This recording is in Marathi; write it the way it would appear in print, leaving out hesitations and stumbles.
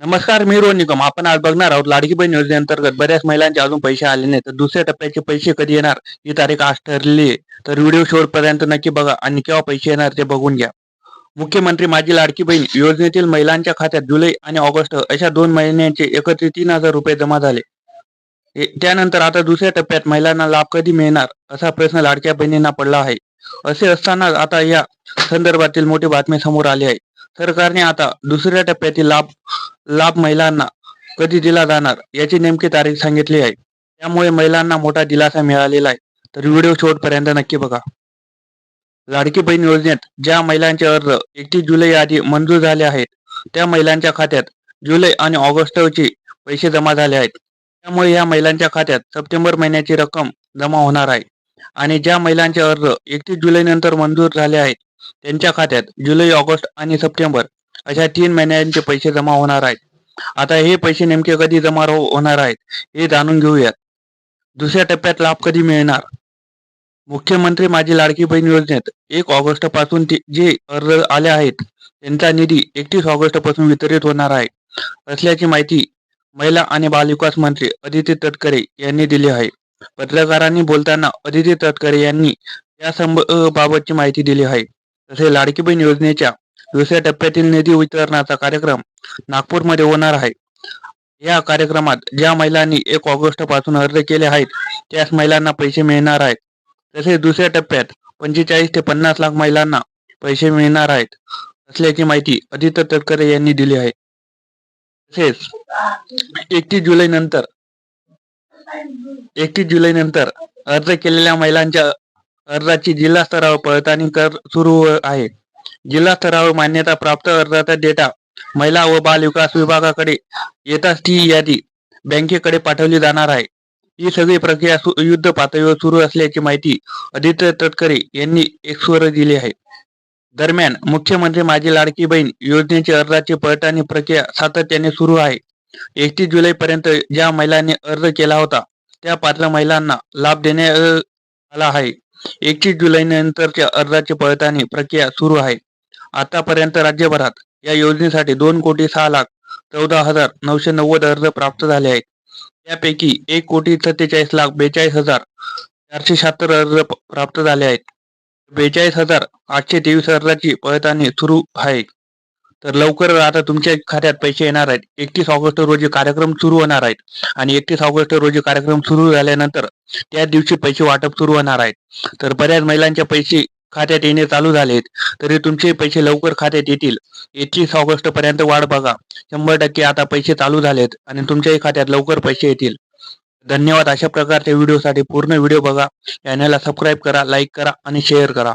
नमस्कार, मी रोहन निकम. आपण आज बघणार आहोत लाडकी बहीण योजनेअंतर्गत बऱ्याच महिलांचे अजून पैसे आले नाही, तर दुसऱ्या टप्प्याचे पैसे कधी येणार ही तारीख आज ठरली आहे. तर व्हिडिओ शेवटपर्यंत नक्की बघा आणि केव्हा पैसे येणार ते बघून घ्या. मुख्यमंत्री माझी लाडकी बहीण योजनेतील महिलांच्या खात्यात जुलै आणि ऑगस्ट अशा 2 महिन्यांचे एकत्रित 3,000 रुपये जमा झाले. त्यानंतर आता दुसऱ्या टप्प्यात महिलांना लाभ कधी मिळणार असा प्रश्न लाडक्या बहिणींना पडला आहे. असे असताना आता या संदर्भातील मोठी बातमी समोर आली आहे. सरकारने आता दुसऱ्या टप्प्यातील लाभ लाभ महिलांना कधी दिला जाणार याची नेमकी तारीख सांगितली आहे. त्यामुळे महिलांना मोठा दिलासा मिळालेला आहे. तर व्हिडिओ शेवटपर्यंत नक्की बघा. लाडकी बहीण योजनेत ज्या महिलांचे अर्ज 31 जुलै आधी मंजूर झाले आहेत, त्या महिलांच्या खात्यात जुलै आणि ऑगस्टचे पैसे जमा झाले आहेत. त्यामुळे या महिलांच्या खात्यात सप्टेंबर महिन्याची रक्कम जमा होणार आहे. आणि ज्या महिलांचे अर्ज 31 जुलै नंतर मंजूर झाले आहेत, त्यांच्या खात्यात जुलै, ऑगस्ट आणि सप्टेंबर अशा 3 महिन्यांचे पैसे जमा होणार आहेत. आता हे पैसे नेमके कधी जमा होणार आहेत हे जाणून घेऊयात. दुसऱ्या टप्प्यात लाभ कधी मिळणार? मुख्यमंत्री माझी लाडकी बहीण योजनेत 1 ऑगस्ट पासून जे अर्ज आले आहेत त्यांचा निधी 31 ऑगस्ट पासून वितरित होणार आहे असल्याची माहिती महिला आणि बालविकास मंत्री अदिती तटकरे यांनी दिली आहे. पत्रकारांनी बोलताना अदिती तटकरे यांनी या बाबतची माहिती दिली आहे. तसे लाडकी बहीण योजनेच्या दुसऱ्या टप्प्यातील निधी वितरणाचा कार्यक्रम नागपूरमध्ये होणार आहे. या कार्यक्रमात ज्या महिलांनी 1 ऑगस्ट पासून अर्ज केले आहेत त्याच महिलांना पैसे मिळणार आहेत. तसेच दुसऱ्या टप्प्यात 45 ते 50 लाख महिलांना पैसे मिळणार आहेत असल्याची माहिती अदिती तटकरे यांनी दिली आहे. तसेच 31 जुलै नंतर अर्ज केलेल्या महिलांच्या अर्जाची जिल्हा स्तरावर पडताळणी सुरू आहे. जिल्हा स्तरावर मान्यता प्राप्त अर्जाचा डेटा महिला व बाल विकास विभागाकडे येताच ती यादी बँकेकडे पाठवली जाणार आहे. ही सगळी प्रक्रिया युद्ध पातळीवर सुरू असल्याची माहिती अदिती तटकरे यांनी एक्सवर दिली आहे. दरम्यान मुख्यमंत्री माझी लाडकी बहीण योजनेची अर्जाची पडताळणी प्रक्रिया सातत्याने सुरू आहे. 31 जुलैपर्यंत ज्या महिलांनी अर्ज केला होता त्या पात्र महिलांना लाभ देण्यात आला आहे. 31 जुलै नंतरच्या अर्जाची पडताळणी प्रक्रिया सुरू आहे. आतापर्यंत राज्यभरात या योजनेसाठी 2,06,14,990 अर्ज प्राप्त झाले आहेत. त्यापैकी 1,47,42,476 अर्ज प्राप्त झाले आहेत. 42,823 अर्जाची पडताळणी सुरू आहे. तर लवकर आता तुमच्या खात्यात पैसे येणार आहेत. 31 ऑगस्ट रोजी कार्यक्रम सुरू होणार आहेत आणि 31 ऑगस्ट रोजी कार्यक्रम सुरू झाल्यानंतर त्या दिवशी पैसे वाटप सुरू होणार आहेत. तर बऱ्याच महिलांचे पैसे खात्यात येणे चालू झाले आहेत. तरी तुमचे पैसे लवकर खात्यात येतील. 31 ऑगस्ट पर्यंत वाट बघा. 100% आता पैसे चालू झालेत आणि तुमच्याही खात्यात लवकर पैसे येतील. धन्यवाद. अशा प्रकारच्या व्हिडिओसाठी पूर्ण व्हिडिओ बघा. चॅनलला सबस्क्राईब करा, लाईक करा आणि शेअर करा.